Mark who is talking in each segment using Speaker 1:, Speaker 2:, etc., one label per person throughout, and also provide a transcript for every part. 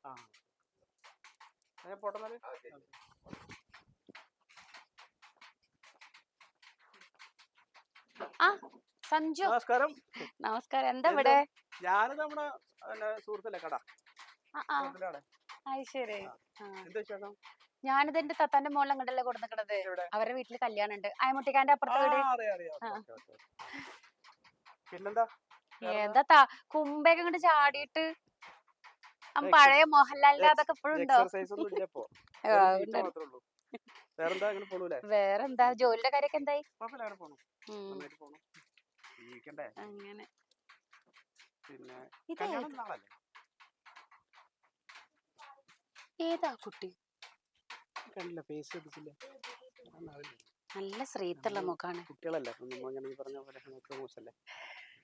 Speaker 1: ആ പോട്ടെന്നാല്.
Speaker 2: ആ സഞ്ജു,
Speaker 1: നമസ്കാരം.
Speaker 2: നമസ്കാരം. എന്താ ഇവിടെ?
Speaker 1: ഞാനിത് നമ്മുടെ സുഹൃത്തല്ലേ കട.
Speaker 2: ശരി.
Speaker 1: എന്താ വിശേഷം?
Speaker 2: ഞാനിത് എന്റെ തത്താന്റെ മോളിൽ അങ്ങോട്ടല്ലേ കൊടുക്കുന്നത്. അവരുടെ വീട്ടില് കല്യാണം ഉണ്ട്. അയമുട്ടിക്കാന്റെ അപ്പുറത്തെ വീട്.
Speaker 1: പിന്നെന്താ
Speaker 2: എന്താ കുമ്പയൊക്കെ ഇങ്ങോട്ട് ചാടിയിട്ട് പഴയ മോഹൻലാലിന്റെ അതൊക്കെ ഇപ്പോഴും ഉണ്ടോ? വേറെന്താ ജോലിയുടെ കാര്യൊക്കെ എന്തായി? അങ്ങനെ ഏതാ കുട്ടി? നല്ല ശ്രീത്തുള്ള മുഖാണ്.
Speaker 1: കുട്ടികളല്ലേ പറഞ്ഞ പോലെ മോശല്ലേ.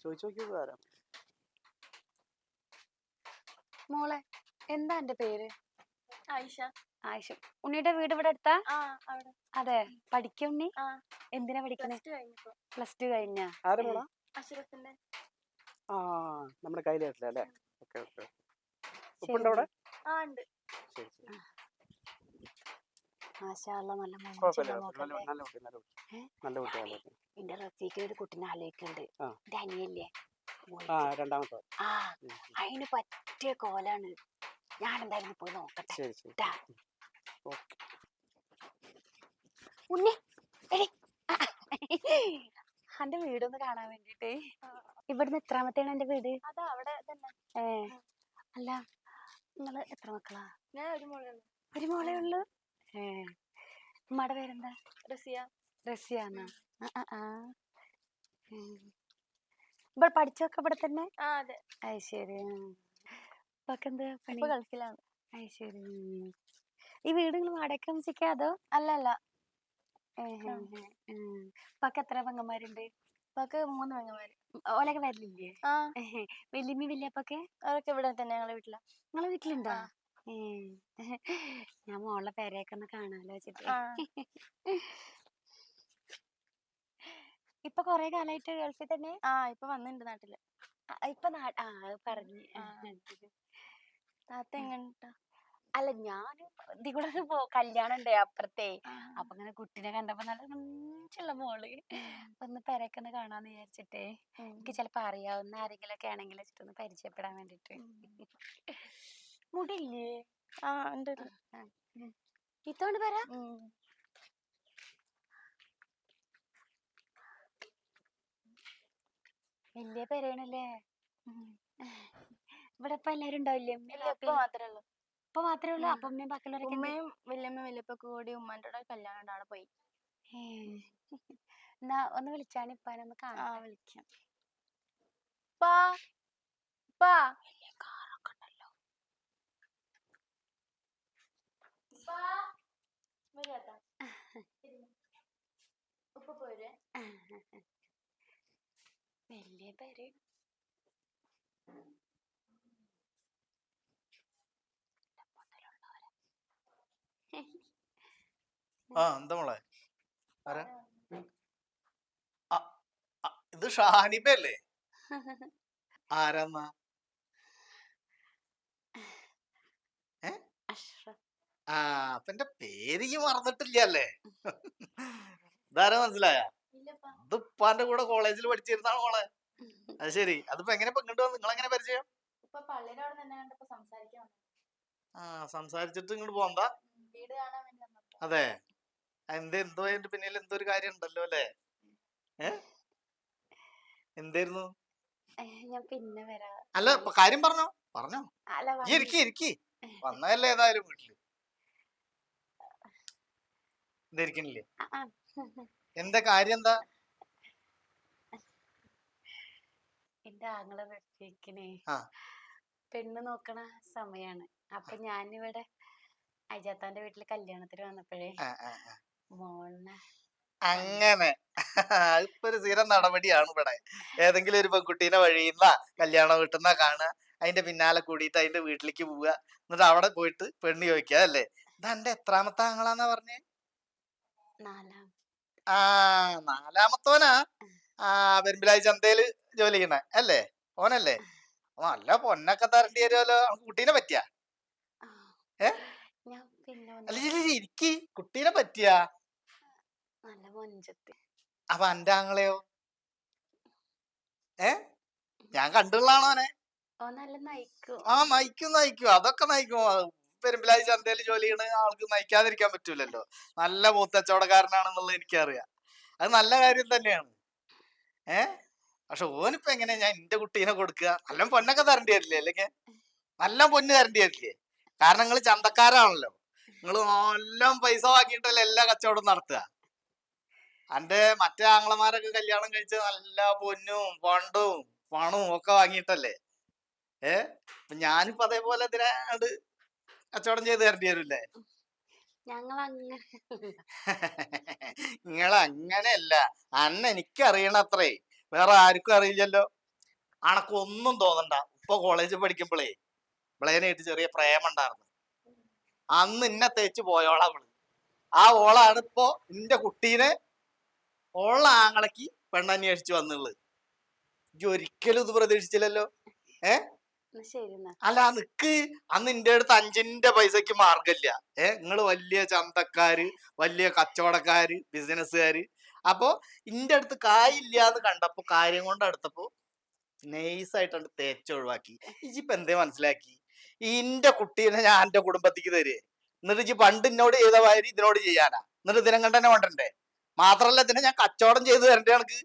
Speaker 1: ചോദിച്ചു
Speaker 2: മോളെ എന്താ എന്റെ പേര്? ആയിഷ. ആയിഷ. ഉണ്ണിയുടെ വീട് ഇവിടെ അടുത്താ? അതെ. പഠിക്കും ഉണ്ണി? എന്തിനാ പഠിക്കണേ? +2 കഴിഞ്ഞ?
Speaker 1: നമ്മുടെ കയ്യിലല്ലേ.
Speaker 2: എന്റെ റഫീഖിന് ഒരു കുട്ടീനെ ആലോചിക്കുന്നുണ്ട്. എന്റെ അനിയല്ലേ
Speaker 1: രണ്ടാമത്തെ.
Speaker 2: അതിന് പറ്റിയ കോലാണ്. ഞാൻ എന്തായാലും പോയി നോക്കട്ടെ. ഉണ്ണി എന്റെ വീടൊന്ന് കാണാൻ വേണ്ടിട്ടേ. ഇവിടുന്ന് എത്രാമത്തെയാണ് എന്റെ വീട്? അല്ല നിങ്ങള് എത്ര മക്കളാ? ഞാൻ ഒരു മോളേ ഉള്ളു. ഉമ്മയുടെ പേരെന്താ? റസിയാന്നാ? ഇവിടെ പഠിച്ചൊക്കെ ഇവിടെ തന്നെ? അത് ശരി. ഇപ്പൊക്കെ എന്താ പണി? ഗൾഫിലാണ്. അത് ശരി. ഈ വീട് നിങ്ങൾ വാടകയ്ക്ക് താമസിക്കാ അതോ? അല്ലല്ല. ഇപ്പൊക്കെ എത്ര പെങ്ങന്മാരുണ്ട്? ഇപ്പൊക്കെ 3 പെങ്ങന്മാര്. ഓലൊക്കെ വരലില്ലേ? വല്യമ്മ വല്യപ്പൊക്കെ അവരൊക്കെ ഇവിടെ തന്നെ ഞങ്ങളെ വീട്ടിലാ. നിങ്ങളെ വീട്ടിലുണ്ടോ? ഞാൻ മോളുടെ പേരെയൊക്കെ ഒന്ന് കാണാലോ വെച്ചിട്ട്. ഇപ്പൊ കൊറേ കാലായിട്ട് ഗൾഫിൽ തന്നെ? ഇപ്പൊ വന്നിട്ടുണ്ട് നാട്ടില്. ഇപ്പൊ പറഞ്ഞു. താത്ത എങ്ങനെട്ടാ? അല്ല ഞാന് ഇതിൽ കൂടെ കല്യാണം ഉണ്ടേ അപ്പുറത്തെ. അപ്പൊ ഇങ്ങനെ കുട്ടീനെ കണ്ടപ്പോ നല്ല നുള്ള മോള് ഒന്ന് പെരക്കൊന്ന് കാണാന്ന് വിചാരിച്ചിട്ടേ. എനിക്ക് ചിലപ്പോ അറിയാവുന്ന ആരെങ്കിലും ഒക്കെ ആണെങ്കിൽ വെച്ചിട്ടൊന്ന് പരിചയപ്പെടാൻ വേണ്ടിട്ട്. മുടിയില്ലേ? ഇത്തോണ്ട് വരാ. വലിയ പെരയാണല്ലേ. ഇവിടെ ഇപ്പൊ എല്ലാരും ഉണ്ടാവില്ലേ? ഇപ്പൊ മാത്രമേ ഉള്ളൂ. ഇപ്പൊ മാത്രമേ ഉള്ളൂ. അപ്പൊ ഉമ്മയും ബാക്കിയുള്ളവരൊക്കെ? ഉമ്മയും വല്യമ്മ വല്യപ്പൊക്കെ കൂടി ഉമ്മാൻ്റെ കല്യാണം ഉണ്ട്, അവിടെ പോയി. എന്നാ ഒന്ന് വിളിച്ചാണ് ഇപ്പാനൊന്ന് കാണാൻ. വിളിക്കാം. വലിയ കാറൊക്കെ ഉണ്ടല്ലോ. വലിയ പേര്.
Speaker 3: എന്താ മോളെ? ഇത് ഷാനിബല്ലേ? ആരാന്നാ? അപ്പൊ എന്റെ പേര് ഈ മറന്നിട്ടില്ലല്ലേ? ഇതാരാ മനസ്സിലായ? ഇത് ഉപ്പാന്റെ കൂടെ കോളേജിൽ പഠിച്ചിരുന്നാണ് മോളെ. അത് ശരി. അതിപ്പോ എങ്ങനെ ഇങ്ങോട്ട് വന്നു? നിങ്ങളെങ്ങനെ പരിചയം? സംസാരിച്ചിട്ട് ഇങ്ങോട്ട് പോന്നാ? അതെ. എന്തോ അതിന്റെ പിന്നിൽ എന്തോ ഒരു കാര്യം ഉണ്ടല്ലോ അല്ലേ? എന്തായിരുന്നു?
Speaker 2: ഞാൻ പിന്നെ വരാ.
Speaker 3: അല്ല കാര്യം പറഞ്ഞോ. ഇരിക്കി വന്നതല്ലേ ഏതായാലും വീട്ടില്. ഇരിക്കണില്ലേ? എന്താ കാര്യം? എന്താ?
Speaker 2: എന്റെ ആങ്ങളെ റഫീഖിനെ പെണ്ണ് നോക്കണ സമയാണ്. അപ്പൊ ഞാനിവിടെ അജാത്താന്റെ വീട്ടില് കല്യാണത്തിന് വന്നപ്പോഴേ മോളിനെ
Speaker 3: അങ്ങനെ ഇപ്പൊ ഒരു സ്ഥിരം നടപടിയാണ് ഇവിടെ. ഏതെങ്കിലും ഒരു പെൺകുട്ടീനെ വഴിയുന്ന കല്യാണം വീട്ടുന്ന കാണുക, അതിന്റെ പിന്നാലെ കൂടിയിട്ട് അതിന്റെ വീട്ടിലേക്ക് പോവുക, എന്നിട്ട് അവിടെ പോയിട്ട് പെണ്ണ് ചോദിക്കുക അല്ലേ? ഇതെന്റെ എത്രാമത്തെ ആങ്ങളാന്നാ പറഞ്ഞേ? നാലാമത്തോനാ. പെരുമ്പിലായി ചന്തയില് ജോലി ചെയ്യണ അല്ലേ? ഓനല്ലേ? നല്ല പൊന്നൊക്കെ തരേണ്ടി വരുമല്ലോ. കുട്ടീനെ പറ്റിയ? ഏ
Speaker 2: ഞാൻ പിന്നെ
Speaker 3: അല്ല
Speaker 2: വന്നു
Speaker 3: ഇരിക്കി കുട്ടീനെ പറ്റിയ.
Speaker 2: നല്ല മൊഞ്ചത്തി.
Speaker 3: അപ്പൊ എന്റെ ആങ്ങളെയോ? ഞാൻ കണ്ടുള്ളാണോ അവനെ?
Speaker 2: ഓ നല്ല നയിക്കും.
Speaker 3: നയിക്കും അതൊക്കെ നയിക്കും. പെരുമ്പിലായി ചന്തയിൽ ജോലി ചെയ്യണ ആൾക്ക് നയിക്കാതിരിക്കാൻ പറ്റൂലല്ലോ. നല്ല പൂത്തച്ചവടക്കാരനാണെന്നുള്ളത് എനിക്കറിയാം. അത് നല്ല കാര്യം തന്നെയാണ്. പക്ഷെ ഓനിപ്പോ എങ്ങനെയാ ഞാൻ എന്റെ കുട്ടീനെ കൊടുക്കുക? നല്ല പൊന്നൊക്കെ തരേണ്ടി വരില്ലേ? അല്ലെങ്കിൽ നല്ല പൊന്ന് തരേണ്ടി വരില്ലേ? കാരണം നിങ്ങൾ ചന്തക്കാരാണല്ലോ. നിങ്ങൾ നല്ല പൈസ വാങ്ങിയിട്ടല്ലേ എല്ലാ കച്ചവടം നടത്തുക. എന്റെ മറ്റേ ആങ്ങളമാരൊക്കെ കല്യാണം കഴിച്ച് നല്ല പൊന്നും പണ്ടും പണവും ഒക്കെ വാങ്ങിയിട്ടല്ലേ. ഞാനിപ്പോ അതേപോലെ ഇതിനാണ്ട് കച്ചവടം ചെയ്ത് തരേണ്ടി വരില്ലേ?
Speaker 2: ഞങ്ങൾ അങ്ങനെ
Speaker 3: നിങ്ങൾ അങ്ങനെയല്ല. അന്ന എനിക്കറിയണത്രേ, വേറെ ആർക്കും അറിയില്ലല്ലോ. അണക്കൊന്നും തോന്നണ്ട. ഇപ്പൊ കോളേജിൽ പഠിക്കുമ്പോഴേ ഇവളേനായിട്ട് ചെറിയ പ്രേമം ഉണ്ടായിരുന്നു. അന്ന് ഇന്നെ തേച്ച് പോയോളാ അവള്. ആ ഓളാണ് ഇപ്പൊ നിന്റെ കുട്ടീനെ ഓള ആങ്ങളക്ക് പെണ്ണന്വേഷിച്ചു വന്നുള്ളത്. ഇജ്ജ് ഒരിക്കലും ഇത് പ്രതീക്ഷിച്ചില്ലല്ലോ.
Speaker 2: ശരി.
Speaker 3: അല്ല നിക്ക്, അന്ന് എന്റെ അടുത്ത് 5 പൈസക്ക് മാർഗമില്ല. നിങ്ങള് വലിയ ചന്തക്കാര്, വലിയ കച്ചവടക്കാര്, ബിസിനസ്സുകാര്. അപ്പൊ ഇന്റെ അടുത്ത് കായില്ലാന്ന് കണ്ടപ്പോ കാര്യം കൊണ്ട് അടുത്തപ്പോ നൈസായിട്ടാണ് തേച്ചൊഴിവാക്കി. ഇജിപ്പോ എന്തേ മനസ്സിലാക്കി? ഇന്റെ കുട്ടീനെ ഞാൻ എന്റെ കുടുംബത്തേക്ക് തരേ, എന്നിട്ട് ഇജ്ജ് പണ്ട് എന്നോട് ചെയ്ത മാതിരി ഇതിനോട് ചെയ്യാനാ? എന്നിട്ട് ഇതിനം കണ്ട് തന്നെ കൊണ്ടണ്ടേ? മാത്രല്ല ഇതിനെ ഞാൻ കച്ചവടം ചെയ്ത് തരണ്ടേ കണക്ക്?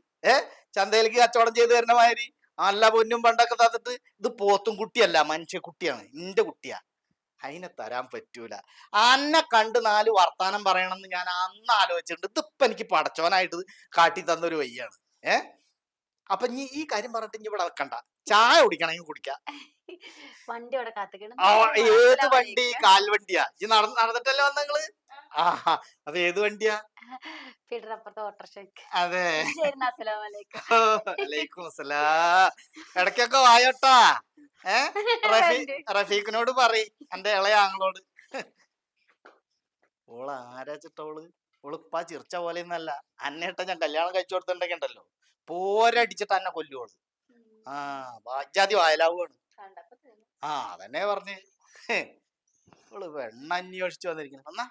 Speaker 3: ചന്തയിലേക്ക് കച്ചവടം ചെയ്ത് തരുന്ന മാതിരി നല്ല പൊന്നും പണ്ടൊക്കെ തന്നിട്ട്. ഇത് പോത്തും കുട്ടിയല്ല, മനുഷ്യ കുട്ടിയാണ്, എന്റെ കുട്ടിയാ. അതിനെ തരാൻ പറ്റൂല. അന്നെ കണ്ട് 4 വർത്താനം പറയണമെന്ന് ഞാൻ അന്ന് ആലോചിച്ചിട്ടുണ്ട്. ഇതിപ്പൊ എനിക്ക് പടച്ചോനായിട്ട് കാട്ടി തന്നൊരു വയ്യാണ്. അപ്പൊ നീ ഈ കാര്യം പറഞ്ഞിട്ട് ഇനി ഇവിടെ വെക്കണ്ട. ചായ കുടിക്കണമെങ്കിൽ കുടിക്കാം.
Speaker 2: വണ്ടി അവിടെ കാത്തുക്കണം.
Speaker 3: ഏത് വണ്ടി? കാൽവണ്ടിയാ? ഈ നടന്നിട്ടല്ലേ വന്ന നിങ്ങള്? അപ്പൊ ഏത് വണ്ടിയാ?
Speaker 2: വീടിനപ്പുറത്തെ ഓട്ടോറിക്ഷ.
Speaker 3: അതെ.
Speaker 2: അസ്സലാമലൈക്കും.
Speaker 3: അസ്സലാം. ഇടയ്ക്കൊക്കെ വായോട്ടാ. റഫീഖിനോട് പറയ്, എന്റെ ഇളയ ആങ്ങളോട്. ഓള് ആരാച്ചിട്ടോള്? ഓളിപ്പാ ചിരിച്ച പോലെ ഒന്നല്ല. അന്നേട്ട ഞാൻ കല്യാണം കഴിച്ചു കൊടുത്തിട്ടുണ്ടെങ്കിൽ ഉണ്ടല്ലോ, പോരടിച്ചിട്ട് എന്നെ കൊല്ലുവോള്. ബാജാതി വായലാവുകയാണ്. അതന്നെ പറഞ്ഞ് ഓള് വെണ്ണ അന്വേഷിച്ചു വന്നിരിക്കുന്നു. എന്നാ